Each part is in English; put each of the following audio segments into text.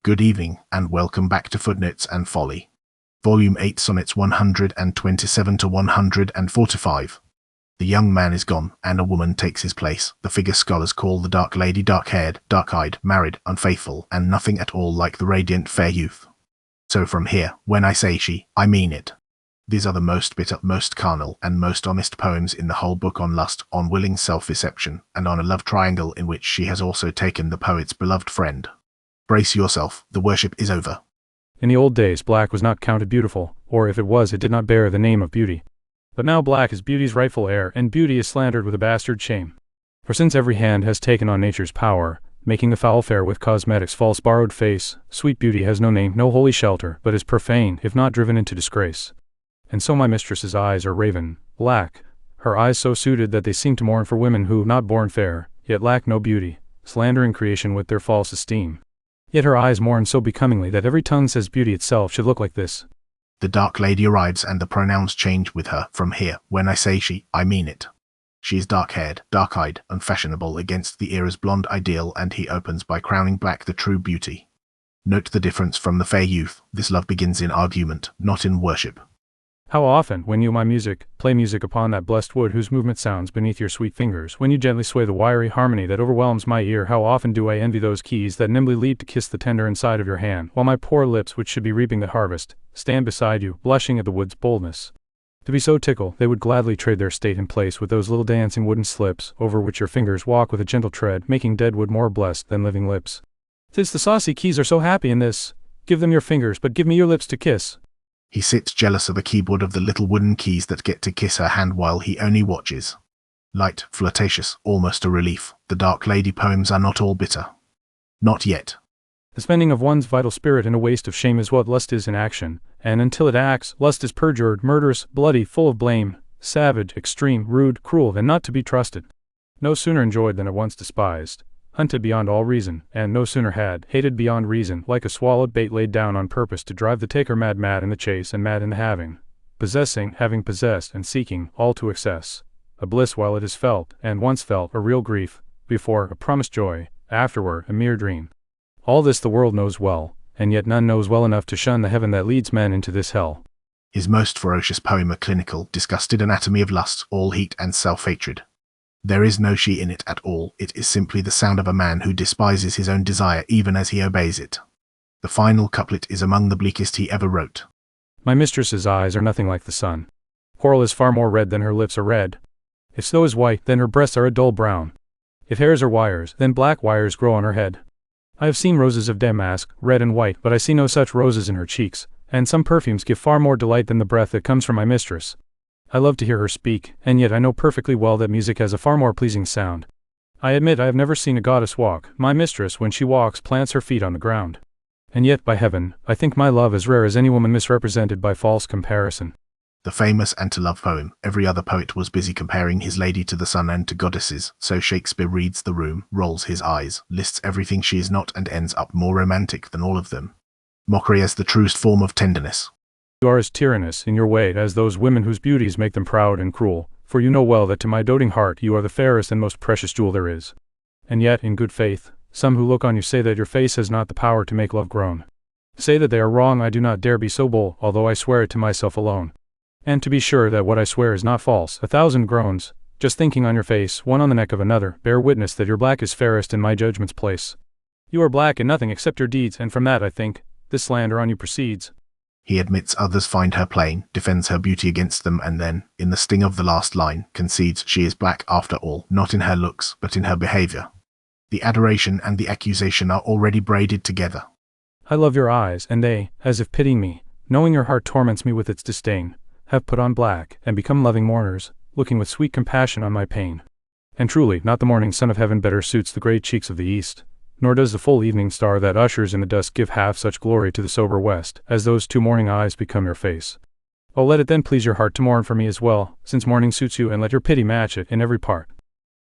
Good evening, and welcome back to Footnotes and Folly. Volume 8, Sonnets 127 to 145. The young man is gone, and a woman takes his place. The figure scholars call the dark lady dark-haired, dark-eyed, married, unfaithful, and nothing at all like the radiant fair youth. So from here, when I say she, I mean it. These are the most bitter, most carnal, and most honest poems in the whole book on lust, on willing self-deception, and on a love triangle in which she has also taken the poet's beloved friend. Brace yourself, the worship is over. In the old days black was not counted beautiful, or if it was it did not bear the name of beauty. But now black is beauty's rightful heir, and beauty is slandered with a bastard shame. For since every hand has taken on nature's power, making the foul fair with cosmetics false borrowed face, sweet beauty has no name, no holy shelter, but is profane, if not driven into disgrace. And so my mistress's eyes are raven, black, her eyes so suited that they seem to mourn for women who, not born fair, yet lack no beauty, slandering creation with their false esteem. Yet her eyes mourn so becomingly that every tongue says beauty itself should look like this. The dark lady arrives, and the pronouns change with her. From here, when I say she, I mean it. She is dark-haired, dark-eyed, unfashionable against the era's blonde ideal, and he opens by crowning black the true beauty. Note the difference from the fair youth. This love begins in argument, not in worship. How often, when you play music upon that blessed wood whose movement sounds beneath your sweet fingers, when you gently sway the wiry harmony that overwhelms my ear, how often do I envy those keys that nimbly leap to kiss the tender inside of your hand, while my poor lips, which should be reaping the harvest, stand beside you, blushing at the wood's boldness. To be so tickled, they would gladly trade their state and place with those little dancing wooden slips, over which your fingers walk with a gentle tread, making dead wood more blessed than living lips. 'Tis the saucy keys are so happy in this. Give them your fingers, but give me your lips to kiss. He sits jealous of the keyboard of the little wooden keys that get to kiss her hand while he only watches. Light, flirtatious, almost a relief. The dark lady poems are not all bitter. Not yet. The spending of one's vital spirit in a waste of shame is what lust is in action, and until it acts, lust is perjured, murderous, bloody, full of blame, savage, extreme, rude, cruel, and not to be trusted. No sooner enjoyed than at once despised, hunted beyond all reason, and no sooner had, hated beyond reason, like a swallowed bait laid down on purpose to drive the taker mad in the chase and mad in the having, possessing, having possessed, and seeking, all to excess, a bliss while it is felt, and once felt, a real grief, before, a promised joy, afterward, a mere dream. All this the world knows well, and yet none knows well enough to shun the heaven that leads men into this hell. His most ferocious poem, a clinical, disgusted anatomy of lust, all heat and self-hatred. There is no she in it at all. It is simply the sound of a man who despises his own desire even as he obeys it. The final couplet is among the bleakest he ever wrote. My mistress's eyes are nothing like the sun. Coral is far more red than her lips are red. If snow is white, then her breasts are a dull brown. If hairs are wires, then black wires grow on her head. I have seen roses of damask, red and white, but I see no such roses in her cheeks, and some perfumes give far more delight than the breath that comes from my mistress. I love to hear her speak, and yet I know perfectly well that music has a far more pleasing sound. I admit I have never seen a goddess walk. My mistress, when she walks, plants her feet on the ground. And yet, by heaven, I think my love as rare as any woman misrepresented by false comparison. The famous and to love poem. Every other poet was busy comparing his lady to the sun and to goddesses, so Shakespeare reads the room, rolls his eyes, lists everything she is not, and ends up more romantic than all of them. Mockery as the truest form of tenderness. You are as tyrannous in your way as those women whose beauties make them proud and cruel, for you know well that to my doting heart you are the fairest and most precious jewel there is. And yet, in good faith, some who look on you say that your face has not the power to make love groan. Say that they are wrong. I do not dare be so bold, although I swear it to myself alone. And to be sure that what I swear is not false, 1,000 groans, just thinking on your face, one on the neck of another, bear witness that your black is fairest in my judgment's place. You are black in nothing except your deeds, and from that, I think, this slander on you proceeds. He admits others find her plain, defends her beauty against them, and then, in the sting of the last line, concedes she is black after all, not in her looks, but in her behavior. The adoration and the accusation are already braided together. I love your eyes, and they, as if pitying me, knowing your heart torments me with its disdain, have put on black, and become loving mourners, looking with sweet compassion on my pain. And truly, not the morning sun of heaven better suits the grey cheeks of the east, nor does the full evening star that ushers in the dusk give half such glory to the sober west, as those two morning eyes become your face. Oh, let it then please your heart to mourn for me as well, since mourning suits you, and let your pity match it in every part.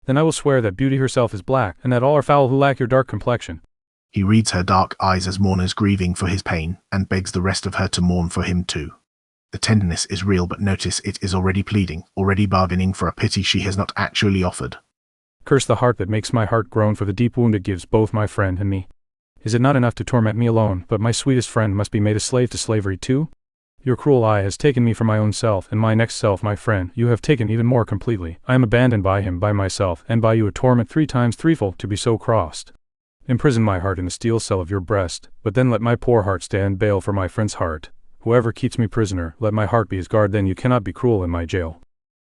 Then I will swear that beauty herself is black, and that all are foul who lack your dark complexion. He reads her dark eyes as mourners grieving for his pain, and begs the rest of her to mourn for him too. The tenderness is real, but notice it is already pleading, already bargaining for a pity she has not actually offered. Curse the heart that makes my heart groan, for the deep wound it gives both my friend and me. Is it not enough to torment me alone, but my sweetest friend must be made a slave to slavery too? Your cruel eye has taken me from my own self, and my next self, my friend, you have taken even more completely. I am abandoned by him, by myself, and by you, a torment 3 times threefold to be so crossed. Imprison my heart in the steel cell of your breast, but then let my poor heart stand bail for my friend's heart. Whoever keeps me prisoner, let my heart be his guard, then you cannot be cruel in my jail.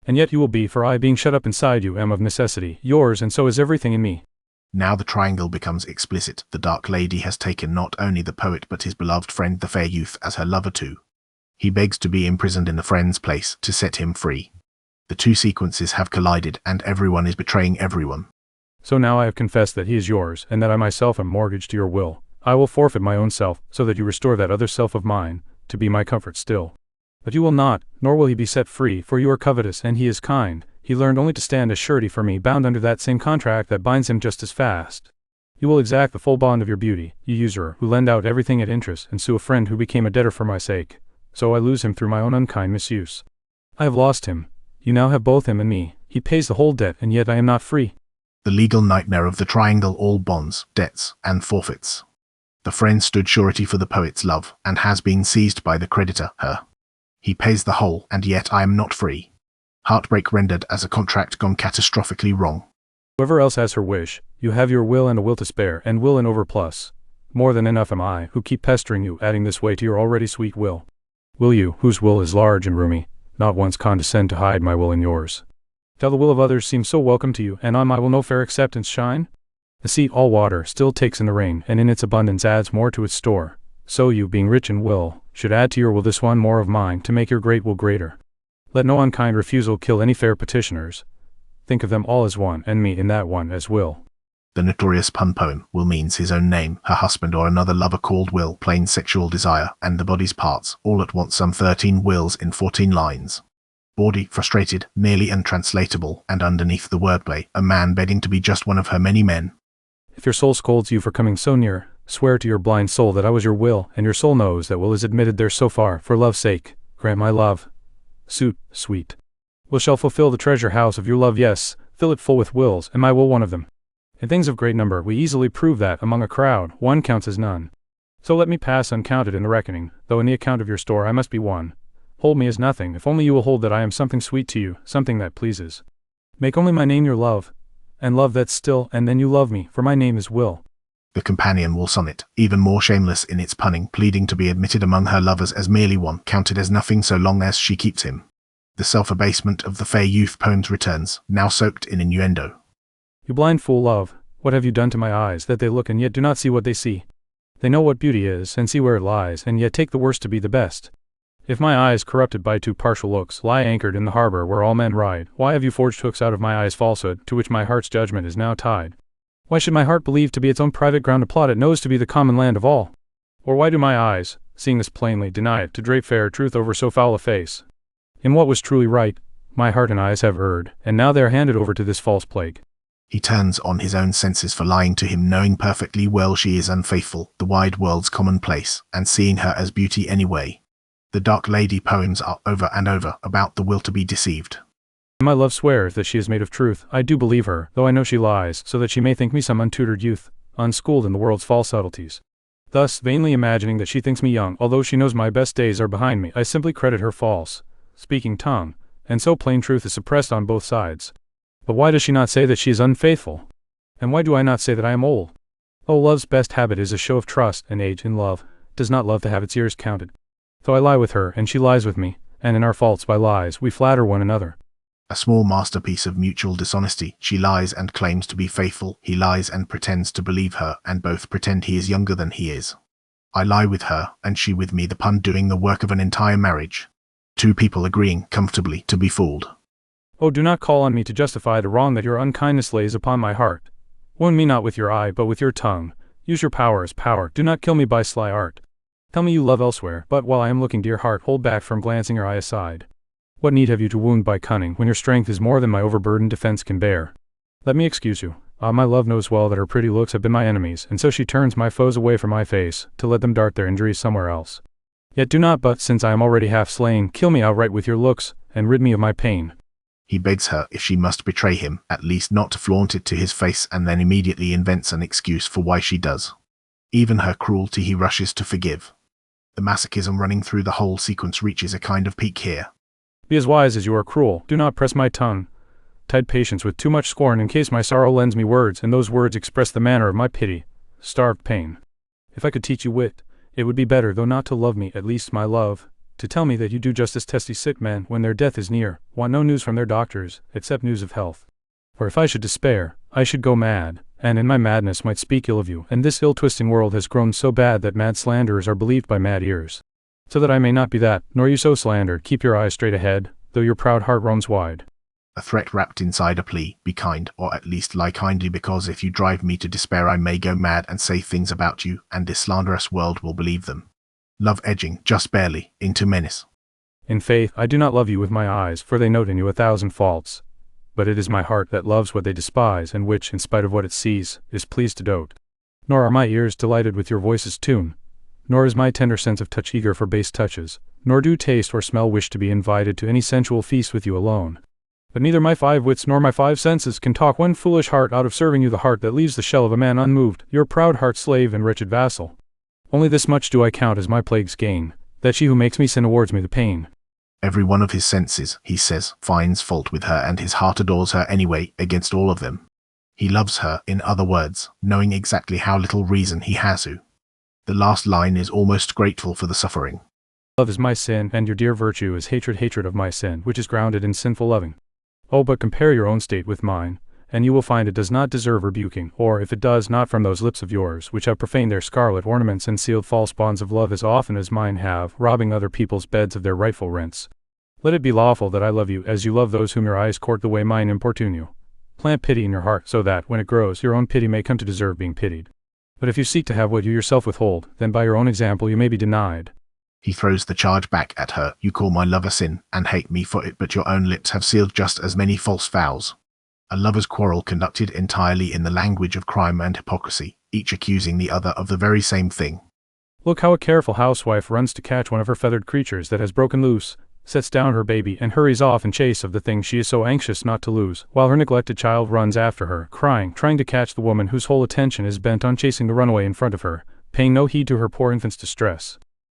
And yet you will be, for I, being shut up inside you, am of necessity yours, and so is everything in me. Now the triangle becomes explicit. The dark lady has taken not only the poet but his beloved friend the fair youth as her lover too. He begs to be imprisoned in the friend's place, to set him free. The 2 sequences have collided, and everyone is betraying everyone. So now I have confessed that he is yours, and that I myself am mortgaged to your will. I will forfeit my own self, so that you restore that other self of mine, to be my comfort still. But you will not, nor will he be set free, for you are covetous, and he is kind. He learned only to stand as surety for me, bound under that same contract that binds him just as fast. You will exact the full bond of your beauty, you usurer, who lend out everything at interest, and sue a friend who became a debtor for my sake. So I lose him through my own unkind misuse. I have lost him. You now have both him and me. He pays the whole debt, and yet I am not free. The legal nightmare of the triangle, all bonds, debts, and forfeits. The friend stood surety for the poet's love, and has been seized by the creditor, her. He pays the whole, and yet I am not free. Heartbreak rendered as a contract gone catastrophically wrong. Whoever else has her wish, you have your will and a will to spare, and will and overplus. More than enough am I, who keep pestering you, adding this way to your already sweet will. Will you, whose will is large and roomy, not once condescend to hide my will in yours? Shall the will of others seem so welcome to you, and on my will no fair acceptance shine? The sea, all water, still takes in the rain, and in its abundance adds more to its store. So you, being rich in will, should add to your will this one more of mine, to make your great will greater. Let no unkind refusal kill any fair petitioners. Think of them all as one, and me in that one as will. The notorious pun poem, Will means his own name, her husband or another lover called Will, plain sexual desire, and the body's parts, all at once some 13 wills in 14 lines. Bawdy, frustrated, nearly untranslatable, and underneath the wordplay, a man begging to be just one of her many men. If your soul scolds you for coming so near, swear to your blind soul that I was your will, and your soul knows that will is admitted there so far, for love's sake, grant my love. Suit, sweet. Will shall fulfill the treasure house of your love, yes, fill it full with wills, and my will one of them. In things of great number we easily prove that, among a crowd, one counts as none. So let me pass uncounted in the reckoning, though in the account of your store I must be one. Hold me as nothing, if only you will hold that I am something sweet to you, something that pleases. Make only my name your love, and love that still, and then you love me, for my name is Will. The companion Will sonnet, even more shameless in its punning, pleading to be admitted among her lovers as merely one, counted as nothing so long as she keeps him. The self-abasement of the fair youth poems returns, now soaked in innuendo. You blind fool, love, what have you done to my eyes, that they look and yet do not see what they see? They know what beauty is, and see where it lies, and yet take the worst to be the best. If my eyes, corrupted by 2 partial looks, lie anchored in the harbor where all men ride, why have you forged hooks out of my eyes' falsehood, to which my heart's judgment is now tied? Why should my heart believe to be its own private ground, to plot it knows to be the common land of all? Or why do my eyes, seeing this plainly, deny it, to drape fair truth over so foul a face? In what was truly right, my heart and eyes have erred, and now they are handed over to this false plague. He turns on his own senses for lying to him, knowing perfectly well she is unfaithful, the wide world's commonplace, and seeing her as beauty anyway. The dark lady poems are over and over about the will to be deceived. My love swears that she is made of truth. I do believe her, though I know she lies, so that she may think me some untutored youth, unschooled in the world's false subtleties. Thus, vainly imagining that she thinks me young, although she knows my best days are behind me, I simply credit her false speaking tongue, and so plain truth is suppressed on both sides. But why does she not say that she is unfaithful? And why do I not say that I am old? Oh, love's best habit is a show of trust, and age in love does not love to have its years counted. So I lie with her, and she lies with me, and in our faults by lies we flatter one another. A small masterpiece of mutual dishonesty. She lies and claims to be faithful, he lies and pretends to believe her, and both pretend he is younger than he is. I lie with her, and she with me, the pun doing the work of an entire marriage. 2 people agreeing comfortably to be fooled. Oh, do not call on me to justify the wrong that your unkindness lays upon my heart. Wound me not with your eye, but with your tongue. Use your power as power, do not kill me by sly art. Tell me you love elsewhere, but while I am looking to your heart, hold back from glancing your eye aside. What need have you to wound by cunning, when your strength is more than my overburdened defense can bear? Let me excuse you. Ah, my love knows well that her pretty looks have been my enemies, and so she turns my foes away from my face, to let them dart their injuries somewhere else. Yet do not but, since I am already half slain, kill me outright with your looks, and rid me of my pain. He begs her, if she must betray him, at least not to flaunt it to his face, and then immediately invents an excuse for why she does. Even her cruelty he rushes to forgive. The masochism running through the whole sequence reaches a kind of peak here. Be as wise as you are cruel, do not press my tongue. Tied patience with too much scorn in case my sorrow lends me words, and those words express the manner of my pity, starved pain. If I could teach you wit, it would be better, though not to love me, at least my love, to tell me that you do justice testy sick men, when their death is near, want no news from their doctors, except news of health. For if I should despair, I should go mad, and in my madness might speak ill of you, and this ill-twisting world has grown so bad that mad slanderers are believed by mad ears. So that I may not be that, nor you so slandered, keep your eyes straight ahead, though your proud heart roams wide. A threat wrapped inside a plea, be kind, or at least lie kindly, because if you drive me to despair I may go mad and say things about you, and this slanderous world will believe them. Love edging, just barely, into menace. In faith, I do not love you with my eyes, for they note in you 1,000 faults. But it is my heart that loves what they despise, and which, in spite of what it sees, is pleased to dote. Nor are my ears delighted with your voice's tune, nor is my tender sense of touch eager for base touches, nor do taste or smell wish to be invited to any sensual feast with you alone. But neither my 5 wits nor my 5 senses can talk one foolish heart out of serving you, the heart that leaves the shell of a man unmoved, your proud heart slave and wretched vassal. Only this much do I count as my plague's gain, that she who makes me sin awards me the pain. Every one of his senses, he says, finds fault with her, and his heart adores her anyway, against all of them. He loves her, in other words, knowing exactly how little reason he has to. The last line is almost grateful for the suffering. Love is my sin, and your dear virtue is hatred of my sin, which is grounded in sinful loving. Oh, but compare your own state with mine, and you will find it does not deserve rebuking, or if it does, not from those lips of yours, which have profaned their scarlet ornaments and sealed false bonds of love as often as mine have, robbing other people's beds of their rightful rents. Let it be lawful that I love you as you love those whom your eyes court the way mine importune you. Plant pity in your heart, so that, when it grows, your own pity may come to deserve being pitied. But if you seek to have what you yourself withhold, then by your own example you may be denied. He throws the charge back at her. You call my love a sin, and hate me for it, but your own lips have sealed just as many false vows. A lover's quarrel conducted entirely in the language of crime and hypocrisy, each accusing the other of the very same thing. Look how a careful housewife runs to catch one of her feathered creatures that has broken loose, sets down her baby, and hurries off in chase of the thing she is so anxious not to lose, while her neglected child runs after her, crying, trying to catch the woman whose whole attention is bent on chasing the runaway in front of her, paying no heed to her poor infant's distress.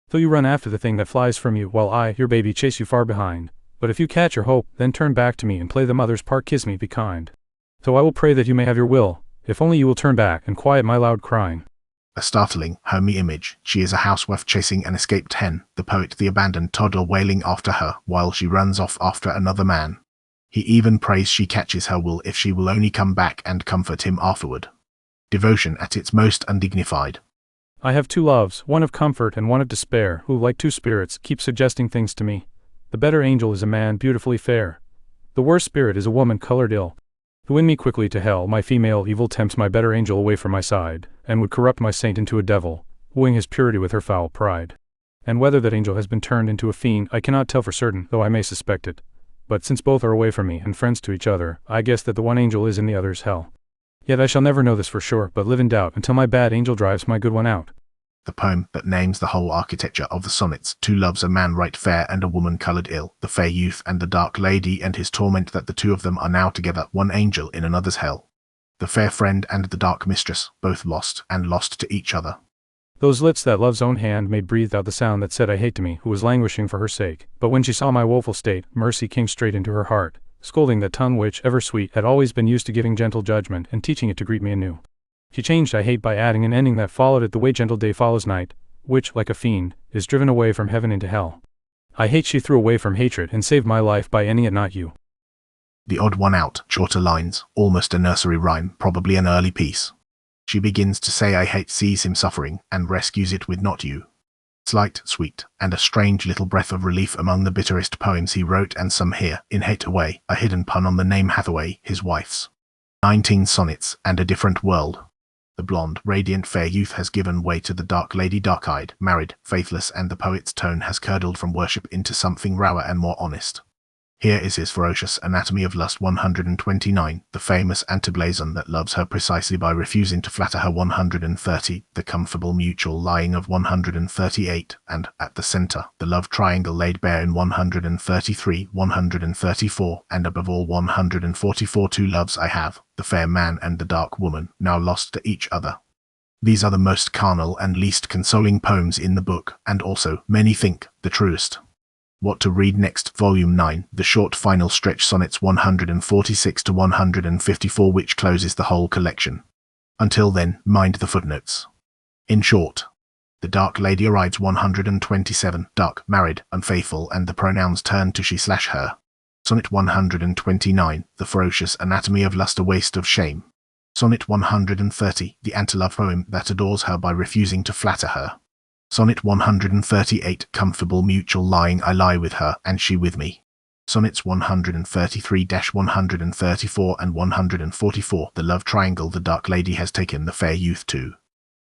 Though you run after the thing that flies from you, while I, your baby, chase you far behind. But if you catch your hope, then turn back to me and play the mother's part, kiss me, be kind. So I will pray that you may have your will, if only you will turn back and quiet my loud crying. A startling, homey image. She is a housewife chasing an escaped hen, the poet the abandoned toddler wailing after her, while she runs off after another man. He even prays she catches her will if she will only come back and comfort him afterward. Devotion at its most undignified. I have 2 loves, one of comfort and one of despair, who, like 2 spirits, keep suggesting things to me. The better angel is a man beautifully fair. The worse spirit is a woman colored ill. To win me quickly to hell, my female evil tempts my better angel away from my side, and would corrupt my saint into a devil, wooing his purity with her foul pride. And whether that angel has been turned into a fiend, I cannot tell for certain, though I may suspect it. But since both are away from me and friends to each other, I guess that the one angel is in the other's hell. Yet I shall never know this for sure, but live in doubt until my bad angel drives my good one out. The poem that names the whole architecture of the sonnets. 2 loves, a man right fair and a woman coloured ill, the fair youth and the dark lady, and his torment that the 2 of them are now together, one angel in another's hell. The fair friend and the dark mistress, both lost, and lost to each other. Those lips that love's own hand made breathed out the sound that said I hate to me, who was languishing for her sake. But when she saw my woeful state, mercy came straight into her heart, scolding that tongue which, ever sweet, had always been used to giving gentle judgment, and teaching it to greet me anew. She changed I hate by adding an ending that followed it the way gentle day follows night, which, like a fiend, is driven away from heaven into hell. I hate she threw away from hatred, and saved my life by ending it not you. The odd one out, shorter lines, almost a nursery rhyme, probably an early piece. She begins to say I hate, sees him suffering, and rescues it with not you. Slight, sweet, and a strange little breath of relief among the bitterest poems he wrote, and some here, in Hate Away, a hidden pun on the name Hathaway, his wife's. 19 sonnets, and a different world. The blonde, radiant fair youth has given way to the dark lady, dark-eyed, married, faithless, and the poet's tone has curdled from worship into something rougher and more honest. Here is his ferocious Anatomy of Lust 129, the famous antiblazon that loves her precisely by refusing to flatter her 130, the comfortable mutual lying of 138, and, at the centre, the love triangle laid bare in 133, 134, and above all 144. 2 loves I have, the fair man and the dark woman, now lost to each other. These are the most carnal and least consoling poems in the book, and also, many think, the truest. What to read next? Volume 9, the short final stretch Sonnets 146 to 154, which closes the whole collection. Until then, mind the footnotes. In short, the dark lady arrives 127, dark, married, unfaithful, and the pronouns turn to she/her. Sonnet 129, the ferocious anatomy of lust, a waste of shame. Sonnet 130, the anti-love poem that adores her by refusing to flatter her. Sonnet 138, comfortable mutual lying, I lie with her, and she with me. Sonnets 133-134 and 144, the love triangle, the dark lady has taken the fair youth to.